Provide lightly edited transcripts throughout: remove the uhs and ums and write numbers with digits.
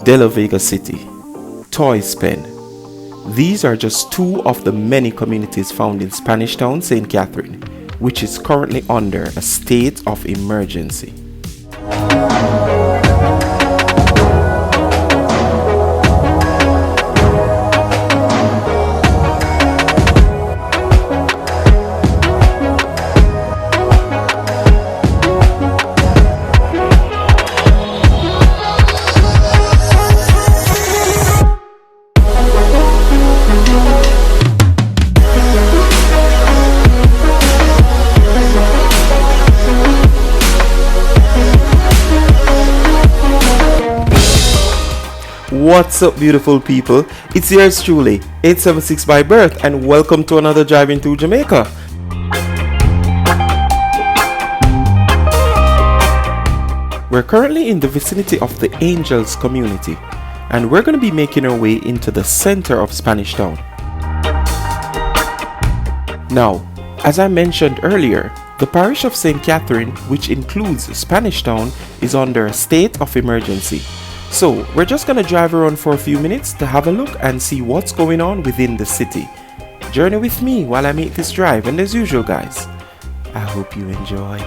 De La Vega City, Toys Pen. These are just two of the many communities found in Spanish Town, St. Catherine, which is currently under a state of emergency. What's up, beautiful people? It's yours truly, 876 by birth, and welcome to another Driving Through Jamaica. We're currently in the vicinity of the Angels community, and we're going to be making our way into the center of Spanish Town. Now, as I mentioned earlier, the parish of St. Catherine, which includes Spanish Town, is under a state of emergency. So we're just gonna drive around for a few minutes to have a look and see what's going on within the city. Journey with me while I make this drive, and as usual guys, I hope you enjoy.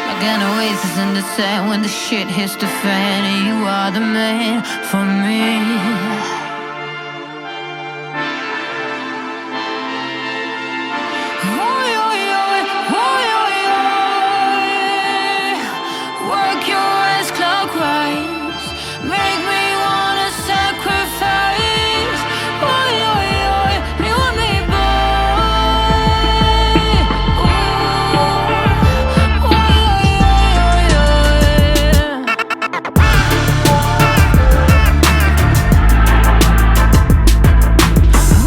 Like an oasis in the sand when the shit hits the fan, and you are the man for me. Work your ass clockwise, make me wanna sacrifice. You and me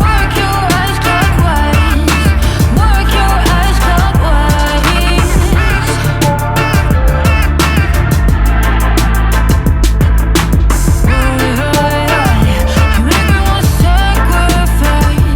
Work your ass clockwise, work your ass clockwise. You make me wanna sacrifice.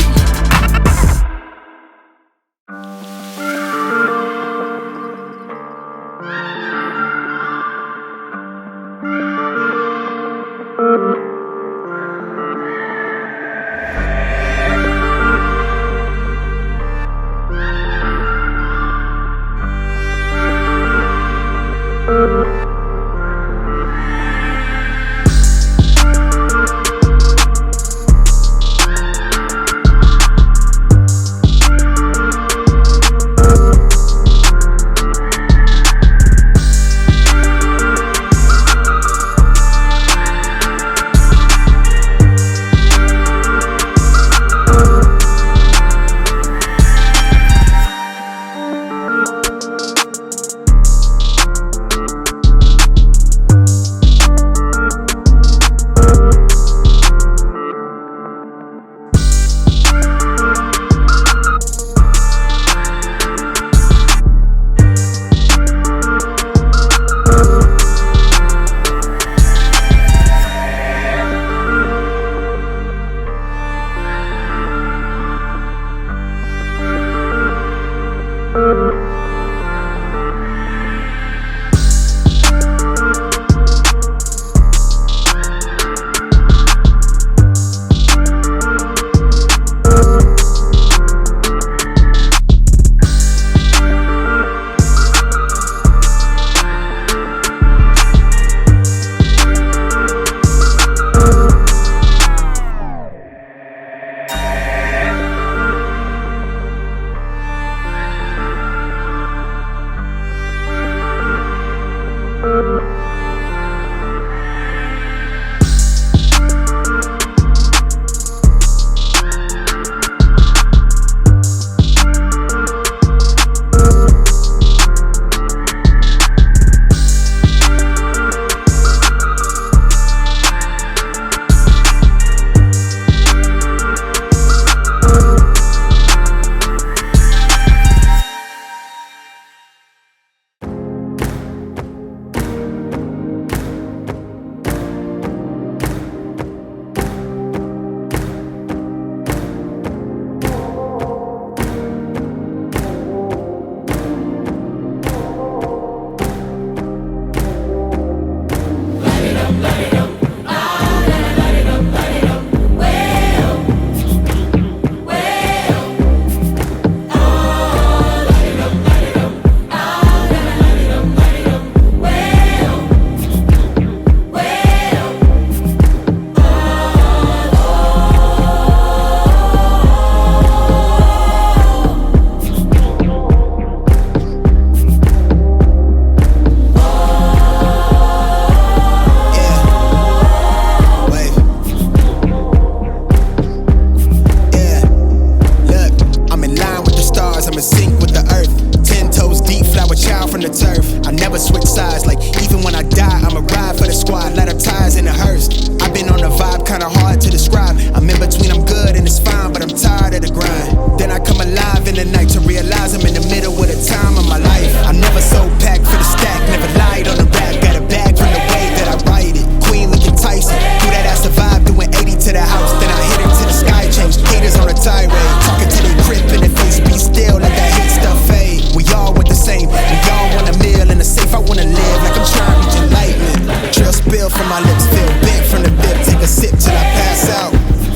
I never switch sides, like even when I die, I'ma ride for the squad, light up tires in a hearse. I've been on a vibe, kinda hard to describe. I'm in between, I'm good and it's fine, but I'm tired of the grind. Then I come alive in the night to realize I'm in the middle of the time of my life. I never so packed for the stack, never lied on the rap. Got a bag from the way that I write it. Queen looking Tyson, through that I survived, doing 80 to the house. Then I hit it to the sky, changed haters on a tirade. Talking to their crib in the face, be still, let that hate stuff fade. We all want the same, we all want a meal in the safe. I wanna live like I'm trying to reach enlightenment. Trail spill from my lips, feel big from the bib. Take a sip till I pass out.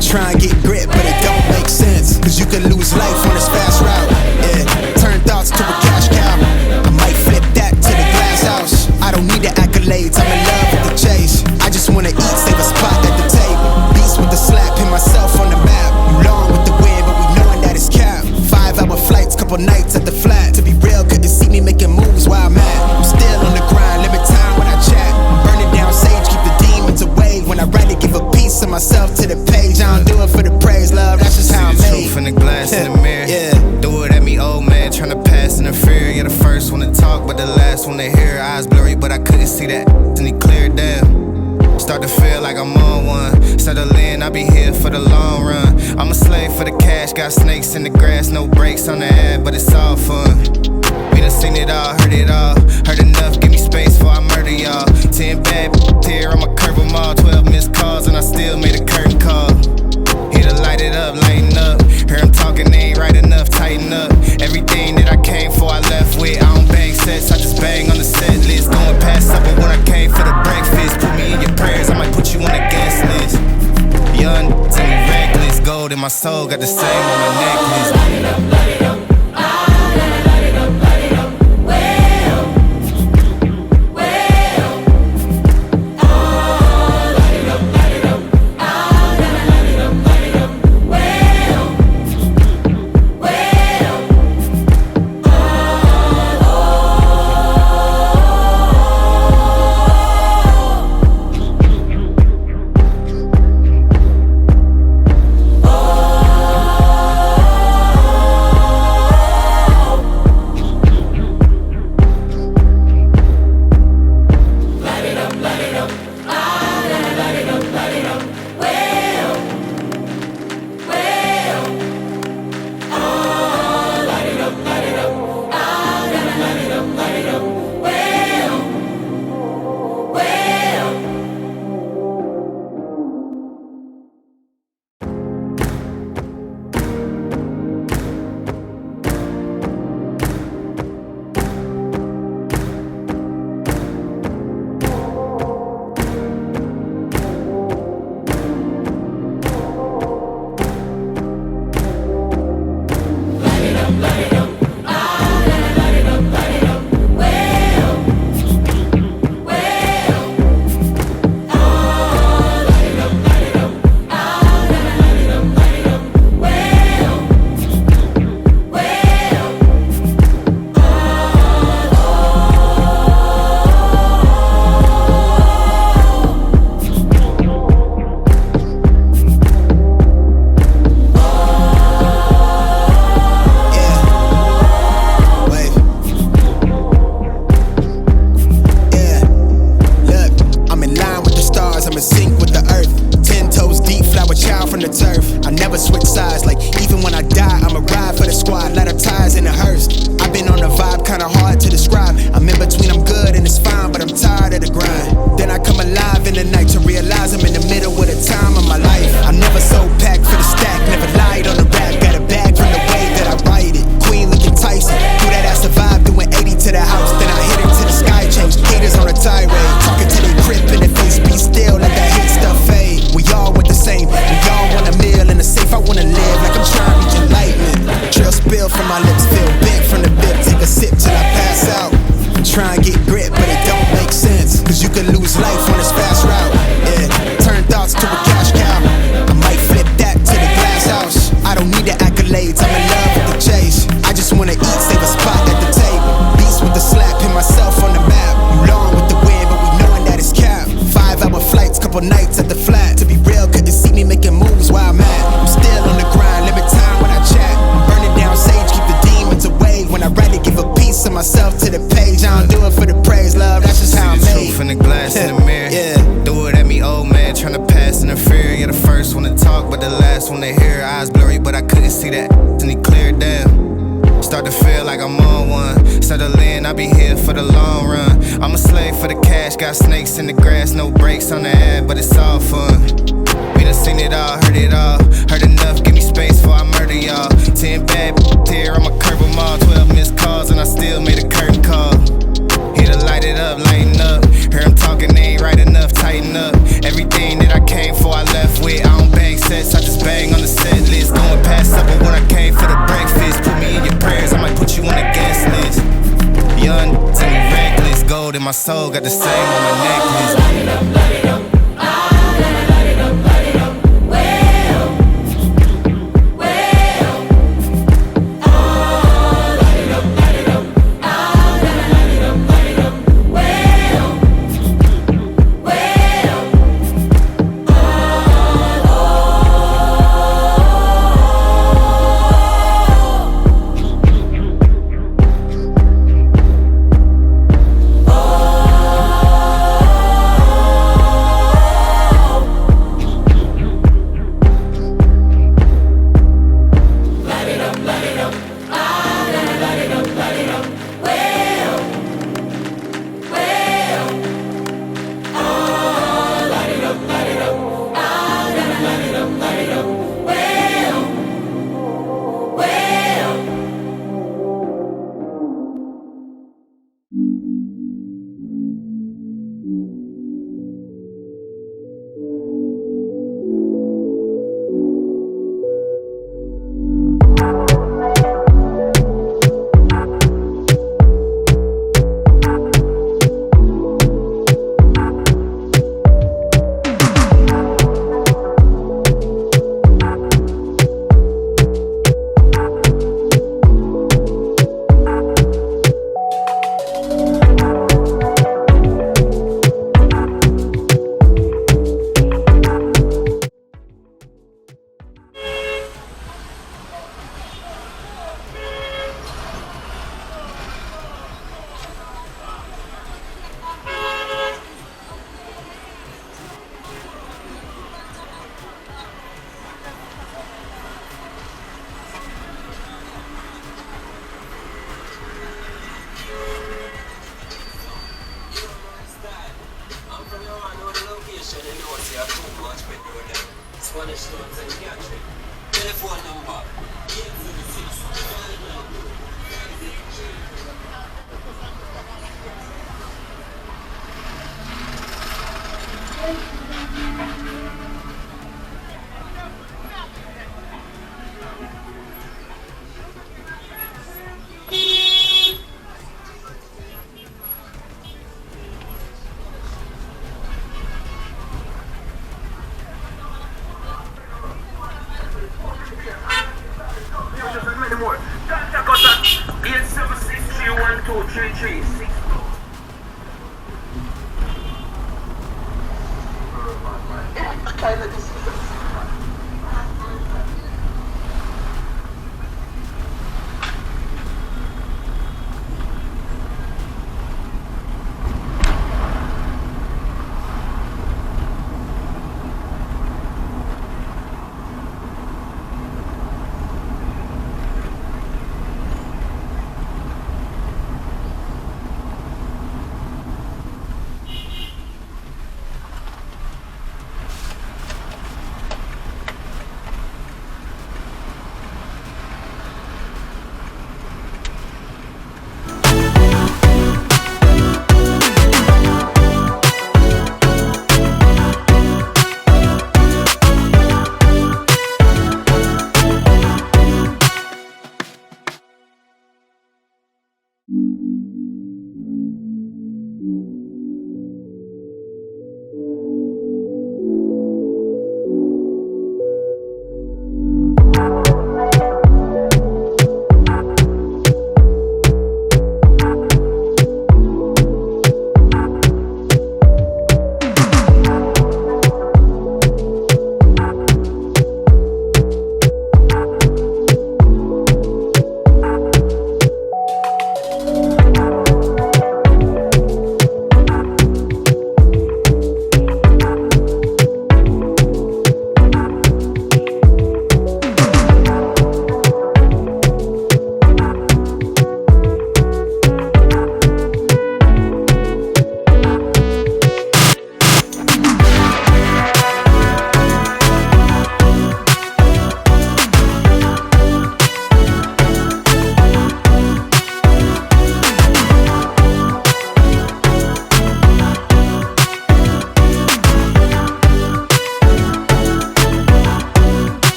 Try and get grit, but it don't make sense, cause you can lose life on this fast route. Yeah, turn thoughts to a cash cow. I might flip that to the glass house. I don't need the accolades, I'm in love with the chase. I just wanna eat, save a spot at the table. Beast with the slap, pin myself on the map. You long with the wind, but we knowing that it's cap. 5-hour flights, couple nights at the flat. To be real, couldn't see me making moves while I'm at. I'm still on the grind, limit time when I chat. I'm burning down sage, keep the demons away. When I write it, give a piece of myself to the page. I don't do it for the praise, love, that's just how I'm made. See the truth in the glass in the mirror. Yeah. Do it at me, old man, tryna pass in the fear. You're the first one to talk, but the last one to hear. Eyes blurry, but I couldn't see that, and he cleared down. Start to feel like I'm on one. Settle in, I'll be here for the long run. I'm a slave for the cash, got snakes in the grass, no brakes on the ad, but it's all fun. We done seen it all, heard it all. Heard enough, give me space before I murder y'all. 10 bad here, I'ma curve them all. 12 missed calls, and I still made a curtain call. Here to light it up, lighten up. Hear him talking, they ain't right enough, tighten up. Everything that I came for, I left with. I don't bang sets, I just bang on the set list. Going past supper when I came for the breakfast. Put me in your prayers, I might put you on the guest list. Young, tell me reckless. Gold in my soul, got the same on my necklace. Light it up, light it up. Light it up, light it up. Well, well. Oh, light it up, light it up. Oh, light it up, light it up. Well, well. try and get grit, but it don't make sense, cause you can lose life on this fast route. Yeah, turn thoughts to a cash cow. I might flip that to the glass house. I don't need the accolades, I'm in love with the chase. I just wanna eat, save a spot at the table. Beast with the slap, pin myself on the map. You long with the wind, but we knowing that it's cap. 5-hour flights, couple nights at the flat. To be real, couldn't see me making moves while I'm at. I'm still on the grind, limit time when I chat. I'm burning down sage, keep the demons away. When I write it, give a piece of myself to the page. I don't do it for I'm a slave for the cash, got snakes in the grass, no brakes on the ad, but it's all fun. We done seen it all, heard it all. Heard enough, give me space before I murder y'all. 10 bad here, I'ma curb them all. 12 missed calls and I still made a curtain call. Here to light it up, lighten up. Hear them talking, they ain't right enough, tighten up. Everything that I came for, I left with. I don't bang sets, I just bang on the set list. Going past supper when I came for the breakfast. Put me in your prayers, I might put you on the guest list. Young, to me reckless. Gold in my soul, got the same on my necklace. Light it up, light it up.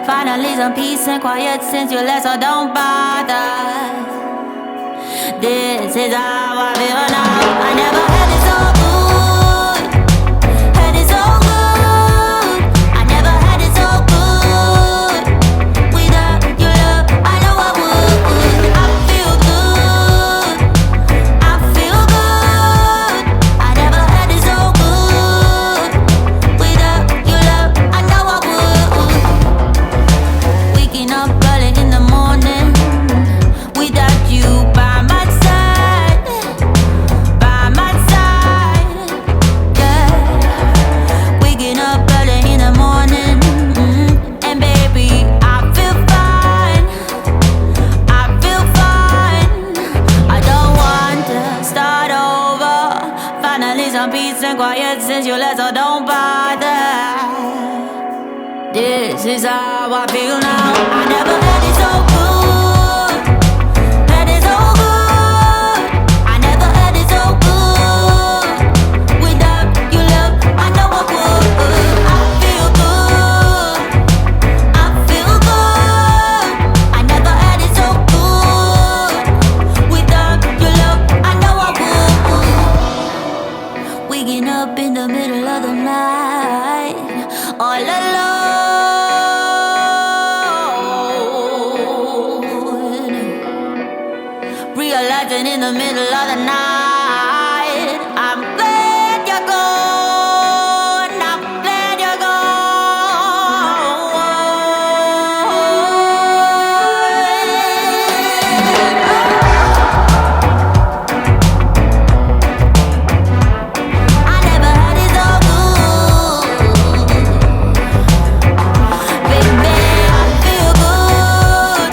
Finally some peace and quiet since you left, so don't bother. This is how I feel now. I never had it so good. Had it so good. I never had it so good. Without your love, I know I would. I feel good. I feel good. I never had it so good. Without your love, I know I would. Waking up early in the morning without you by my side, yeah. Waking up early in the morning, and baby, I feel fine, I feel fine. I don't want to start over. Finally some peace and quiet since you left, so don't bother. This is how I feel now. I never had it so good. Had it so good. I never had it so good. Without your love, I know I would. I feel good. I feel good. I never had it so good. Without your love, I know I would. Waking up in the middle of the night, all alone. Realizing in the middle of the night, I'm glad you're gone. I'm glad you're gone. I never had it so good. Baby, I feel good.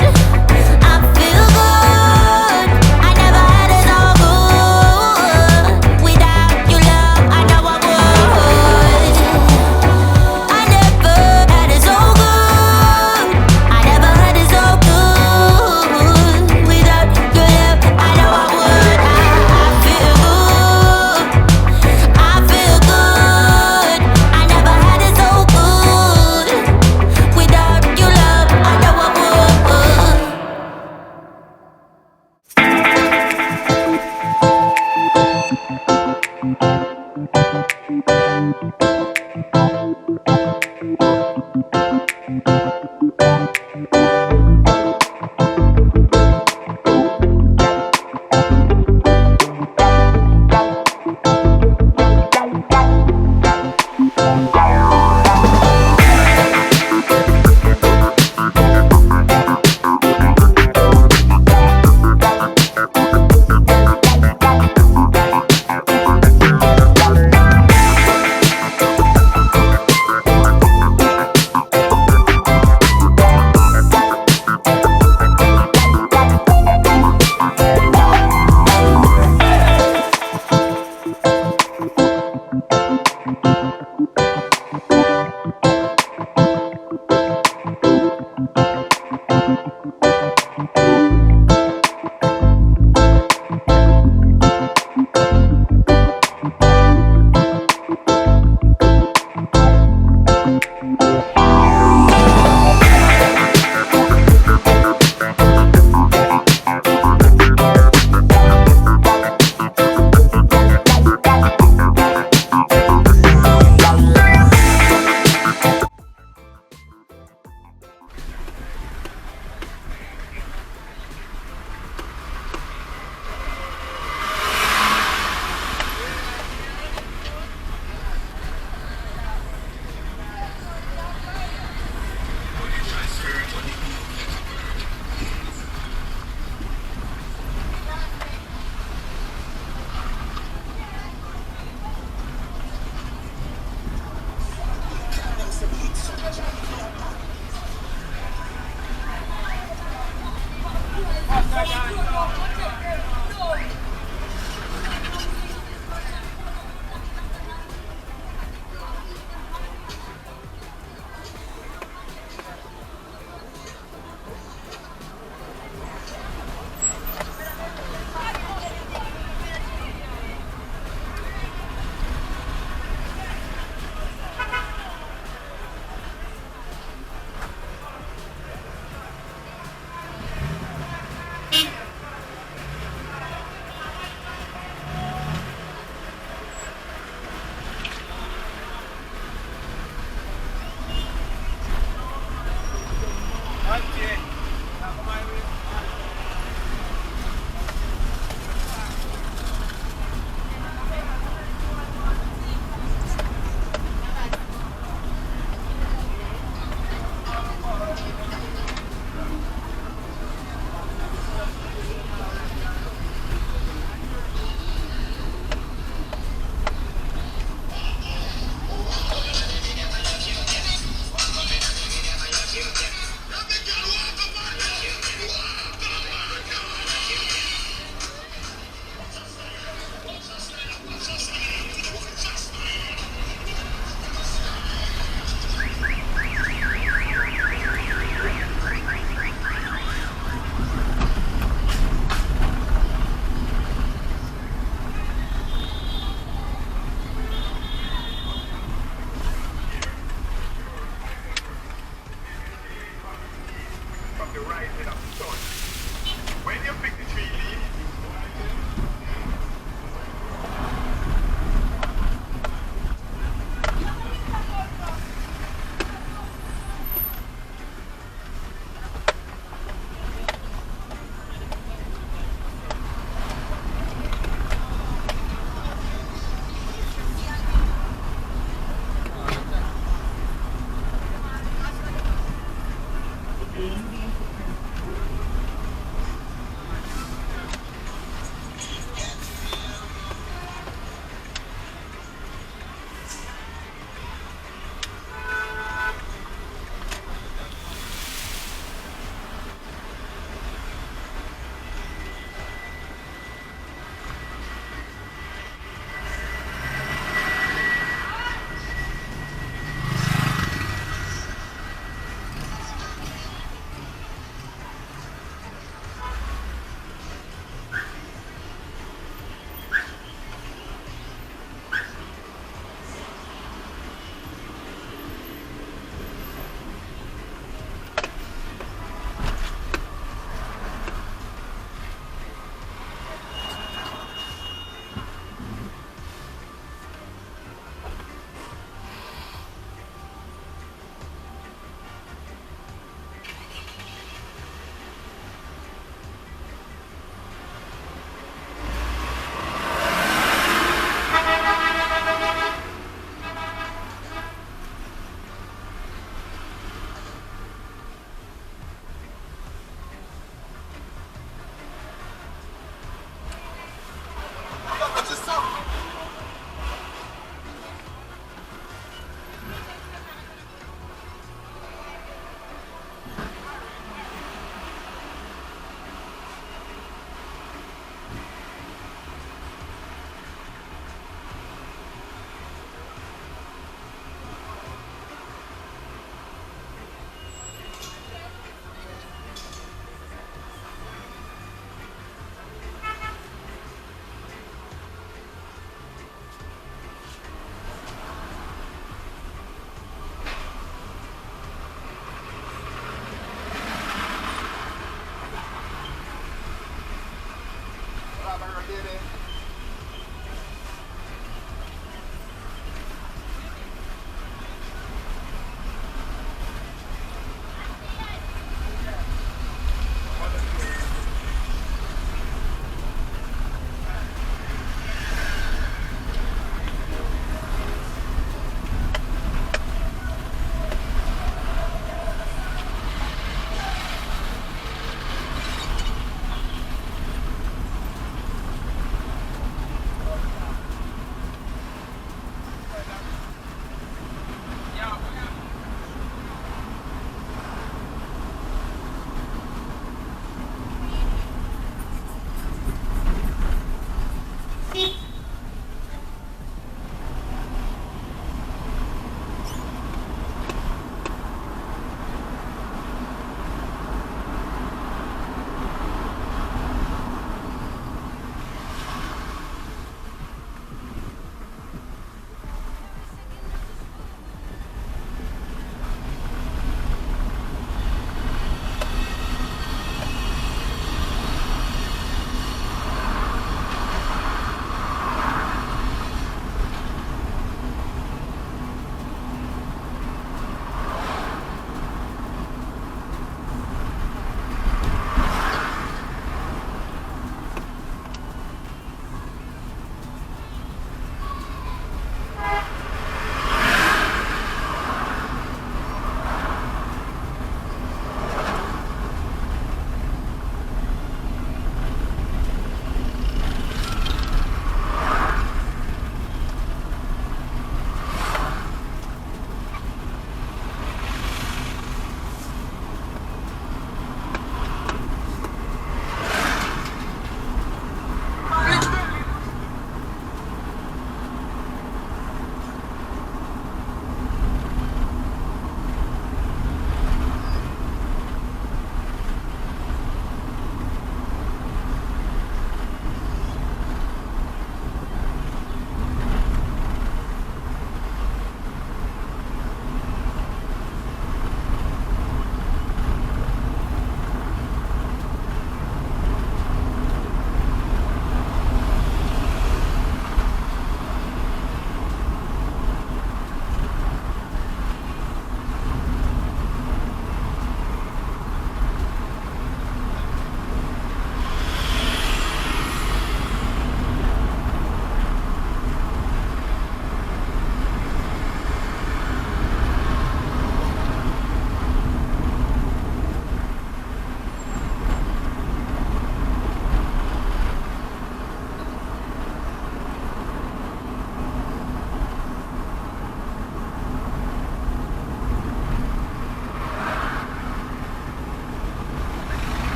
I feel good. I never had it so good. Without your love, I know I would. I never had it so good. I never had it so good. Without your love, I know I would. I feel good. I feel good. I never had it so good. Without your love, I know I would.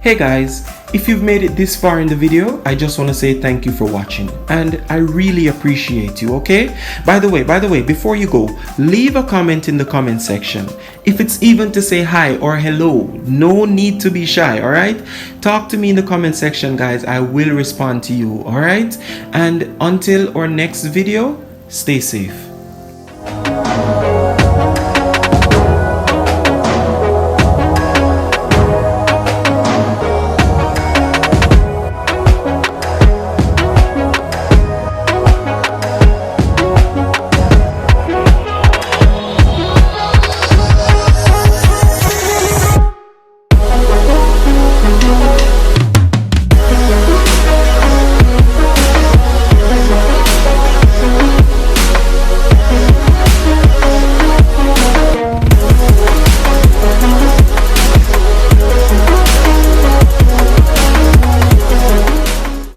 Hey guys, if you've made it this far in the video, I just want to say thank you for watching, and I really appreciate you, okay? By the way, before you go, leave a comment in the comment section. If it's even to say hi or hello, no need to be shy, alright? Talk to me in the comment section, guys. I will respond to you, alright? And until our next video, stay safe.